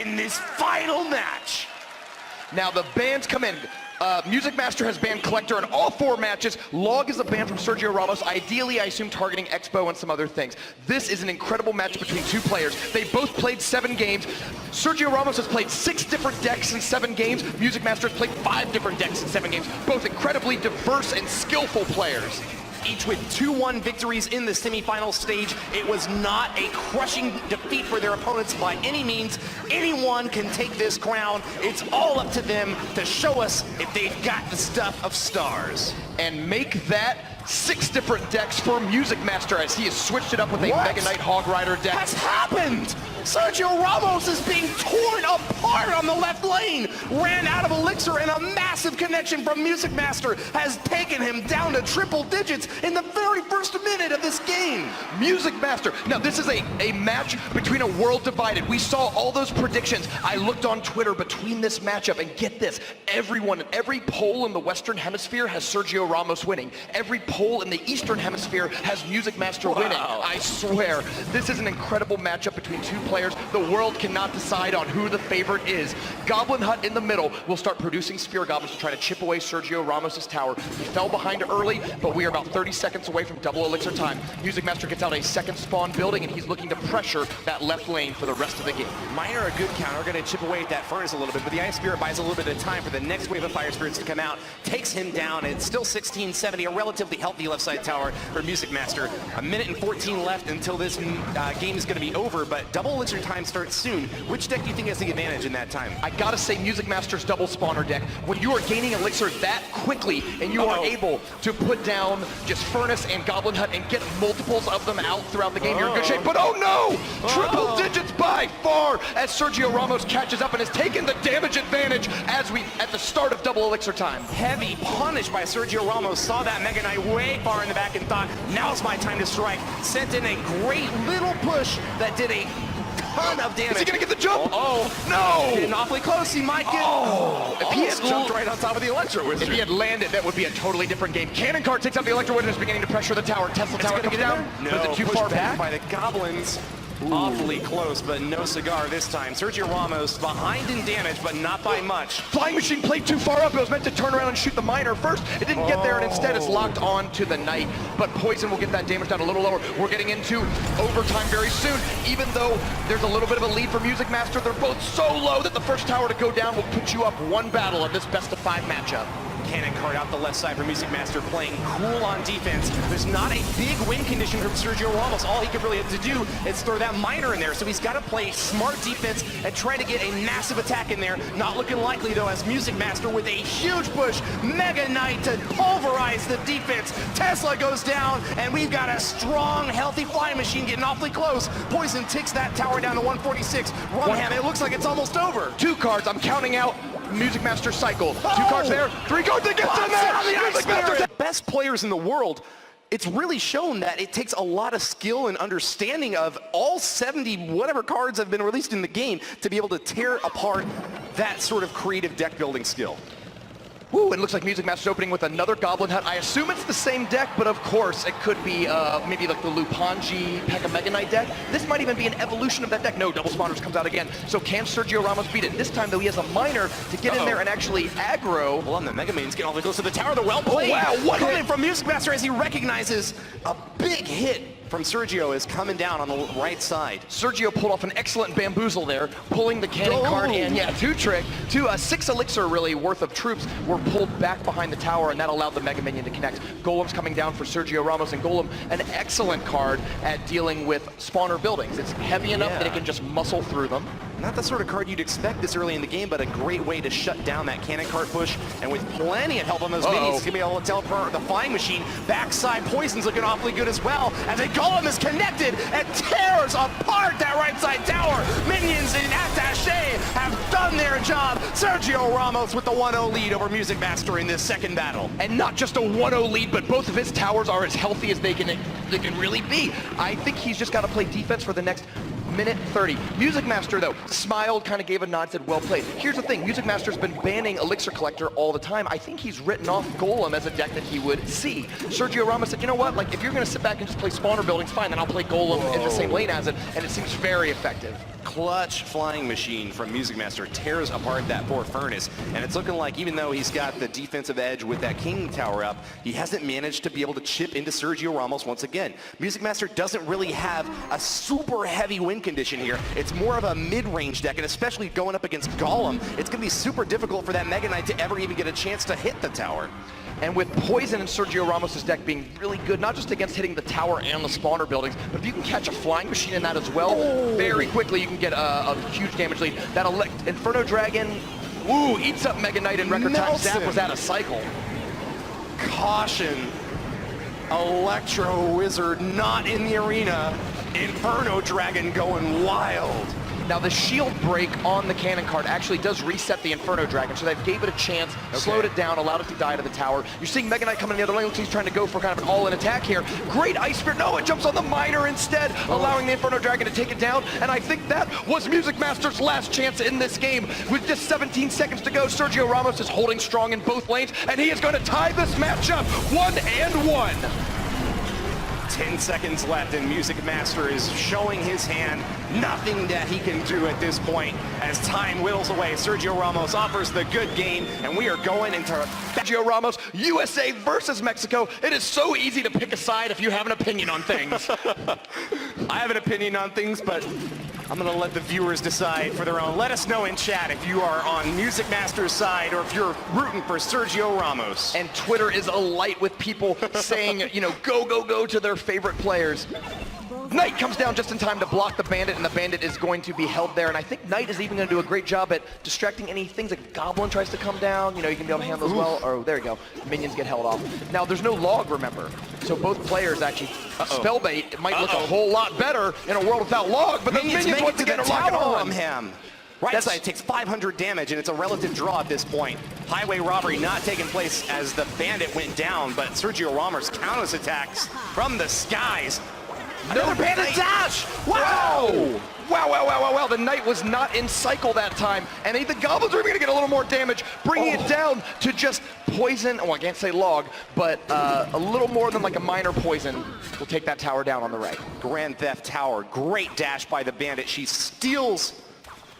in this final match. Now the bans come in. Music Master has banned Collector in all 4 matches. Log is a ban from Sergio Ramos, ideally I assume targeting Expo and some other things. This is an incredible match between 2 players. They both played 7 games. Sergio Ramos has played 6 different decks in 7 games. Music Master has played 5 different decks in 7 games. Both incredibly diverse and skillful players. Each with 2-1 victories in the semifinal stage. It was not a crushing defeat for their opponents by any means. Anyone can take this crown. It's all up to them to show us if they've got the stuff of stars. And make that 6 different decks for Music Master as he has switched it up with a Mega Knight Hog Rider deck. Has happened? Sergio Ramos is being torn apart on the left lane. Ran out of Elixir, and a massive connection from Music Master has taken him down to triple digits in the very first minute of this game. Music Master. Now this is a match between a world divided. We saw all those predictions. I looked on Twitter between this matchup, and get this, everyone, every poll in the Western Hemisphere has Sergio Ramos winning. Every poll in the Eastern Hemisphere has Music Master winning. I swear, this is an incredible matchup between 2 players. The world cannot decide on who the favorite is. Goblin Hut in the middle will start producing Spear Goblins to try to chip away Sergio Ramos' tower. He fell behind early, but we are about 30 seconds away from double Elixir time. Music Master gets out a second spawn building, and he's looking to pressure that left lane for the rest of the game. Miner a good counter, going to chip away at that furnace a little bit, but the Ice Spirit buys a little bit of time for the next wave of Fire Spirits to come out, takes him down, and it's still 1670, a relatively healthy left side tower for Music Master. 1:14 left until this game is going to be over, but double Elixir time starts soon. Which deck do you think has the advantage in that time? I gotta say Music Master's double spawner deck. When you are gaining Elixir that quickly, and you are able to put down just Furnace and Goblin Hut and get multiples of them out throughout the game, you're in good shape. But oh no! Triple digits by far as Sergio Ramos catches up and has taken the damage advantage as we at the start of double Elixir time. Heavy punish by Sergio Ramos. Saw that Mega Knight way far in the back and thought, now's my time to strike. Sent in a great little push that did a ton of damage. Is he gonna get the jump? Oh, no! Getting awfully close, he might get... If he had jumped right on top of the Electro Wizard. If he had landed, that would be a totally different game. Cannon Card takes out the Electro Wizard, is beginning to pressure the tower. Tesla Tower comes down. No, but is it too far back? By the Goblins. Awfully close, but no cigar this time. Sergio Ramos behind in damage, but not by much. Flying Machine played too far up. It was meant to turn around and shoot the Miner first. It didn't get there, and instead it's locked on to the Knight. But Poison will get that damage down a little lower. We're getting into overtime very soon. Even though there's a little bit of a lead for Music Master, they're both so low that the first tower to go down will put you up 1 battle in this best-of-5 matchup. Cannon Card out the left side for Music Master, playing cool on defense. There's not a big win condition from Sergio Ramos. All he could really have to do is throw that Miner in there. So he's got to play smart defense and try to get a massive attack in there. Not looking likely though, as Music Master with a huge push. Mega Knight to pulverize the defense. Tesla goes down, and we've got a strong, healthy Flying Machine getting awfully close. Poison ticks that tower down to 146. Rumham, it looks like it's almost over. 2 cards, I'm counting out Music Master cycle. 2 cards there, 3 cards that gets in there! Music Master! Best players in the world. It's really shown that it takes a lot of skill and understanding of all 70 whatever cards have been released in the game to be able to tear apart that sort of creative deck building skill. Ooh, it looks like Music Master's opening with another Goblin Hut. I assume it's the same deck, but of course it could be maybe like the Lupanji Pekka Mega Knight deck. This might even be an evolution of that deck. No, Double Spawners comes out again. So can Sergio Ramos beat it? This time though, he has a Miner to get in there and actually aggro. Well, and the Mega Man's getting all the way close to the tower. The well played. Oh, wow, what coming from Music Master as he recognizes a big hit from Sergio is coming down on the right side. Sergio pulled off an excellent bamboozle there, pulling the Cannon Card in. Yeah, 6 Elixir really worth of troops were pulled back behind the tower, and that allowed the Mega Minion to connect. Golem's coming down for Sergio Ramos, and Golem, an excellent card at dealing with spawner buildings. It's heavy enough that it can just muscle through them. Not the sort of card you'd expect this early in the game, but a great way to shut down that Cannon Card push, and with plenty of help on those minions, he's gonna be able to teleport the Flying Machine. Backside Poison's looking awfully good as well, as a Golem is connected and tears apart that right side tower. Minions and Attaché have done their job. Sergio Ramos with the 1-0 lead over Music Master in this second battle. And not just a 1-0 lead, but both of his towers are as healthy as they can really be. I think he's just got to play defense for the next minute 30. Music Master, though, smiled, kind of gave a nod, said, well played. Here's the thing, Music Master's been banning Elixir Collector all the time. I think he's written off Golem as a deck that he would see. Sergio Ramos said, you know what, like, if you're going to sit back and just play spawner buildings, fine, then I'll play Golem in the same lane as it, and it seems very effective. Clutch flying machine from Music Master tears apart that poor Furnace, and it's looking like even though he's got the defensive edge with that King Tower up, he hasn't managed to be able to chip into Sergio Ramos once again. Music Master doesn't really have a super heavy win condition here. It's more of a mid-range deck, and especially going up against Golem, it's going to be super difficult for that Mega Knight to ever even get a chance to hit the tower. And with Poison and Sergio Ramos' deck being really good, not just against hitting the tower and the spawner buildings, but if you can catch a flying machine in that as well, very quickly you can get a huge damage lead. That Inferno Dragon, eats up Mega Knight in record time. Zap was out of cycle. Caution. Electro Wizard not in the arena. Inferno Dragon going wild. Now the shield break on the cannon card actually does reset the Inferno Dragon, so they've gave it a chance, slowed it down, allowed it to die to the tower. You're seeing Mega Knight coming in the other lane. Looks like he's trying to go for kind of an all-in attack here. Great Ice Spirit. No, it jumps on the Miner instead, allowing the Inferno Dragon to take it down. And I think that was Music Master's last chance in this game. With just 17 seconds to go, Sergio Ramos is holding strong in both lanes, and he is going to tie this matchup 1-1. 10 seconds left, and Music Master is showing his hand. Nothing that he can do at this point as time whittles away. Sergio Ramos offers the good game, and we are going into Sergio Ramos, USA versus Mexico. It is so easy to pick a side if you have an opinion on things. I have an opinion on things, but I'm going to let the viewers decide for their own. Let us know in chat if you are on Music Master's side or if you're rooting for Sergio Ramos. And Twitter is alight with people saying, you know, go, go, go to their favorite players. Knight comes down just in time to block the Bandit, and the Bandit is going to be held there. And I think Knight is even going to do a great job at distracting any things. Like Goblin tries to come down, you know, you can be able to handle as well. Oh, there you go. Minions get held off. Now, there's no log, remember. So both players actually, Spellbait might look a whole lot better in a world without log, but the Minions once again are locking on him. Right side takes 500 damage, and it's a relative draw at this point. Highway robbery not taking place as the Bandit went down, but Sergio Ramos counters attacks from the skies. Another Bandit dash! Wow! Wow. The Knight was not in cycle that time, and the Goblins are even going to get a little more damage, bringing it down to just poison. Oh, I can't say log, but a little more than like a minor poison will take that tower down on the right. Grand Theft Tower, great dash by the Bandit. She steals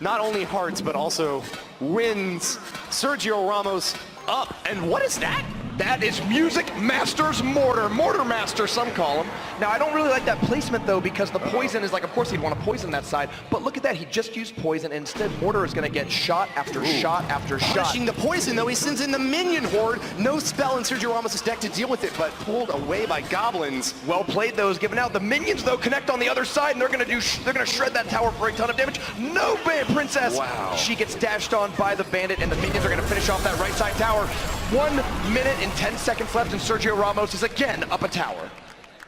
not only hearts, but also wins. Sergio Ramos up, and what is that? That is Music Master's Mortar. Mortar Master, some call him. Now, I don't really like that placement, though, because the poison is like, of course he'd want to poison that side, but look at that. He just used poison. Instead, Mortar is going to get shot after shot after shot. Punishing the poison, though, he sends in the Minion Horde. No spell in Sergio Ramos' deck to deal with it, but pulled away by Goblins. Well played, though, is given out. The Minions, though, connect on the other side, and they're going to shred that tower for a ton of damage. No, Princess. Wow. She gets dashed on by the Bandit, and the Minions are going to finish off that right side tower. 1 minute and 10 seconds left, and Sergio Ramos is again up a tower.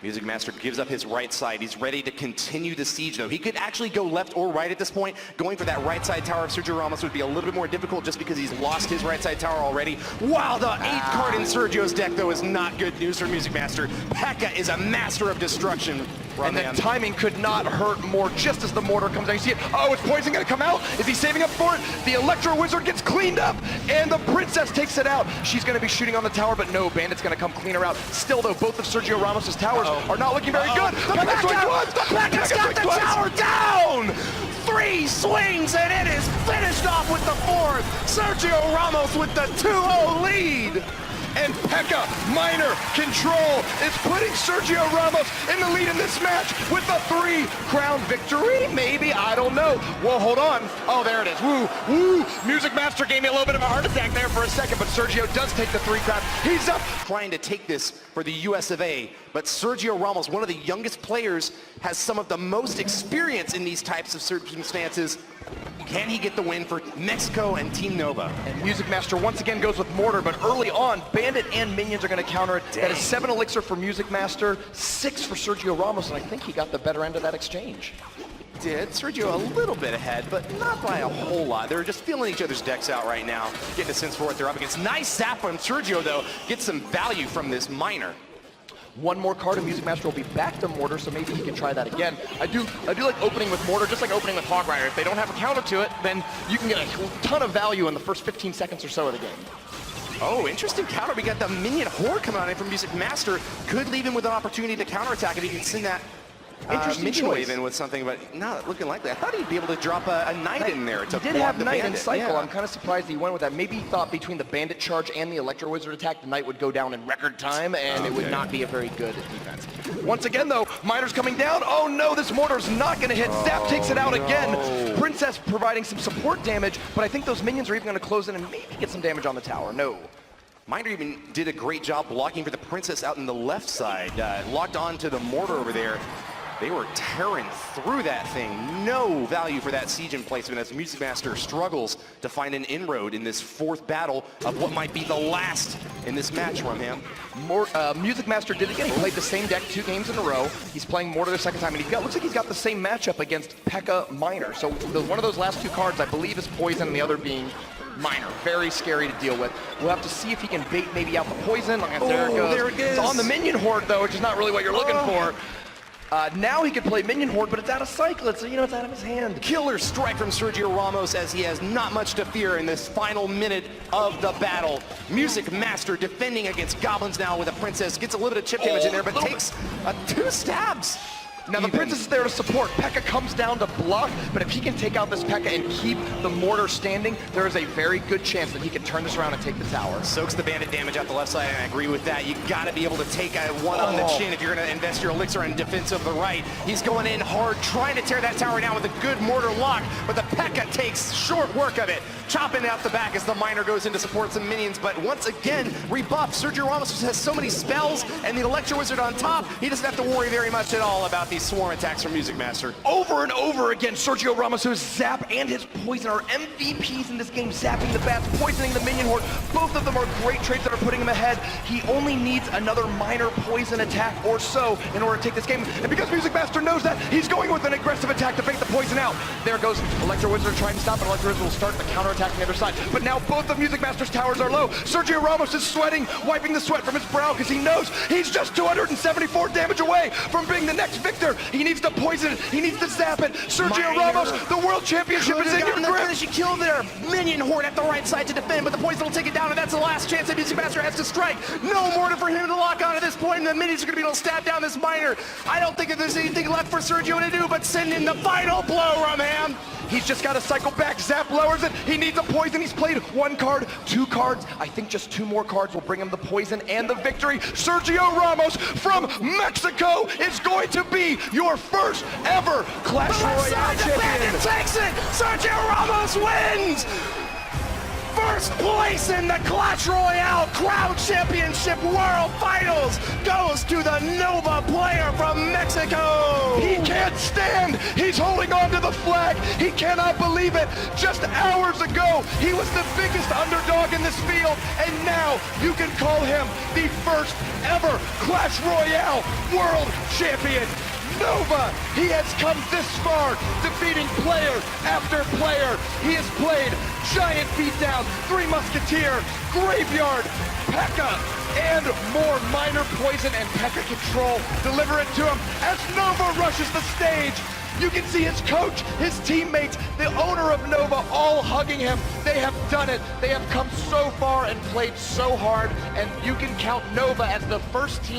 Music Master gives up his right side. He's ready to continue the siege, though. He could actually go left or right at this point. Going for that right side tower of Sergio Ramos would be a little bit more difficult just because he's lost his right side tower already. Wow, the 8th card in Sergio's deck, though, is not good news for Music Master. P.E.K.K.A is a master of destruction. And then timing could not hurt more just as the mortar comes down. You see it. Oh, is Poison going to come out? Is he saving up for it? The Electro Wizard gets cleaned up, and the Princess takes it out. She's going to be shooting on the tower, but no, Bandit's going to come clean her out. Still, though, both of Sergio Ramos' towers are not looking very good. The P.E.K.K.A.'s got the tower down! 3 swings, and it is finished off with the 4th. Sergio Ramos with the 2-0 lead. And P.E.K.K.A, minor control, is putting Sergio Ramos in the lead in this match with a 3-crown victory. Maybe, I don't know. Well, hold on. Oh, there it is. Woo. Music Master gave me a little bit of a heart attack there for a second, but Sergio does take the 3-crown. He's up. Trying to take this for the US of A, but Sergio Ramos, one of the youngest players, has some of the most experience in these types of circumstances. Can he get the win for Mexico and Team Nova? And Music Master once again goes with Mortar, but early on, Bandit and Minions are going to counter it. That is 7 elixir for Music Master, 6 for Sergio Ramos, and I think he got the better end of that exchange. Did. Sergio a little bit ahead, but not by a whole lot. They're just feeling each other's decks out right now, getting a sense for what they're up against. Nice zap from Sergio, though. Gets some value from this miner. One more card and Music Master will be back to Mortar, so maybe he can try that again. I do like opening with Mortar, just like opening with Hog Rider. If they don't have a counter to it, then you can get a ton of value in the first 15 seconds or so of the game. Oh, interesting counter. We got the Minion Horde coming on in from Music Master. Could leave him with an opportunity to counterattack if he can send that Interesting Minion choice. Wave in with something, but not looking likely. I thought he'd be able to drop a Knight in there to He did block have the Knight in Bandit. cycle. Yeah. I'm kind of surprised he went with that. Maybe he thought between the Bandit charge and the Electro Wizard attack, the Knight would go down in record time, and it would not be a very good defense. Once again, though, Miner's coming down. Oh no, this Mortar's not going to hit. Zap takes it out again. Princess providing some support damage, but I think those minions are even going to close in and maybe get some damage on the tower. No. Miner even did a great job blocking for the Princess out in the left side. Locked on to the Mortar over there. They were tearing through that thing. No value for that siege emplacement as Music Master struggles to find an inroad in this fourth battle of what might be the last in this match from him. Music Master did it again. He played the same deck 2 games in a row. He's playing Mortar the second time, and looks like he's got the same matchup against P.E.K.K.A. Miner. So one of those last 2 cards, I believe, is Poison, and the other being Miner. Very scary to deal with. We'll have to see if he can bait maybe out the Poison. There it goes. There it is. It's on the Minion Horde, though, which is not really what you're looking for. Now he can play Minion Horde, but it's out of cycle, so it's out of his hand. Killer strike from Sergio Ramos as he has not much to fear in this final minute of the battle. Music Master defending against Goblins now with a Princess. Gets a little bit of chip damage in there, but takes 2 stabs. Now the Princess is there to support. P.E.K.K.A. comes down to block, but if he can take out this P.E.K.K.A. and keep the Mortar standing, there is a very good chance that he can turn this around and take the tower. Soaks the Bandit damage out the left side, and I agree with that. You gotta be able to take a one on the chin if you're gonna invest your elixir in defense of the right. He's going in hard, trying to tear that tower down with a good Mortar lock, but the P.E.K.K.A. takes short work of it. Chopping out the back as the Miner goes in to support some minions, but once again, rebuffed. Sergio Ramos has so many spells, and the Electro Wizard on top, he doesn't have to worry very much at all about these swarm attacks from Music Master. Over and over again, Sergio Ramos, whose Zap and his Poison are MVPs in this game, zapping the bats, poisoning the Minion Horde. Both of them are great trades that are putting him ahead. He only needs another minor Poison attack or so in order to take this game. And because Music Master knows that, he's going with an aggressive attack to bait the Poison out. There goes Electro Wizard trying to stop, and Electro Wizard will start the counterattack on the other side. But now both of Music Master's towers are low. Sergio Ramos is sweating, wiping the sweat from his brow because he knows he's just 274 damage away from being the next victor. He needs to poison it. He needs to zap it. Sergio Ramos, the world championship is in your grip. Finishing kill there. Minion Horde at the right side to defend, but the Poison will take it down, and that's the last chance that Music Master has to strike. No Mortar for him to lock on at this point, and the minions are going to be able to stab down this Miner. I don't think that there's anything left for Sergio to do but send in the final blow, Rumham. He's just got to cycle back. Zap lowers it. He needs a Poison. He's played 1 card, 2 cards. I think just 2 more cards will bring him the Poison and the victory. Sergio Ramos from Mexico is going to be your first ever Clash Royale champion. Takes it. Sergio Ramos wins. First place in the Clash Royale Crowd Championship World Finals goes to the Nova player from Mexico. He can't stand. He's holding on to the flag. He cannot believe it. Just hours ago, he was the biggest underdog in this field, and now you can call him the first ever Clash Royale World Champion. Nova, he has come this far, defeating player after player. He has played Giant Beatdown, 3 Musketeer, Graveyard, P.E.K.K.A. and more minor Poison and P.E.K.K.A. control. Deliver it to him as Nova rushes the stage. You can see his coach, his teammates, the owner of Nova all hugging him. They have done it. They have come so far and played so hard, and you can count Nova as the first team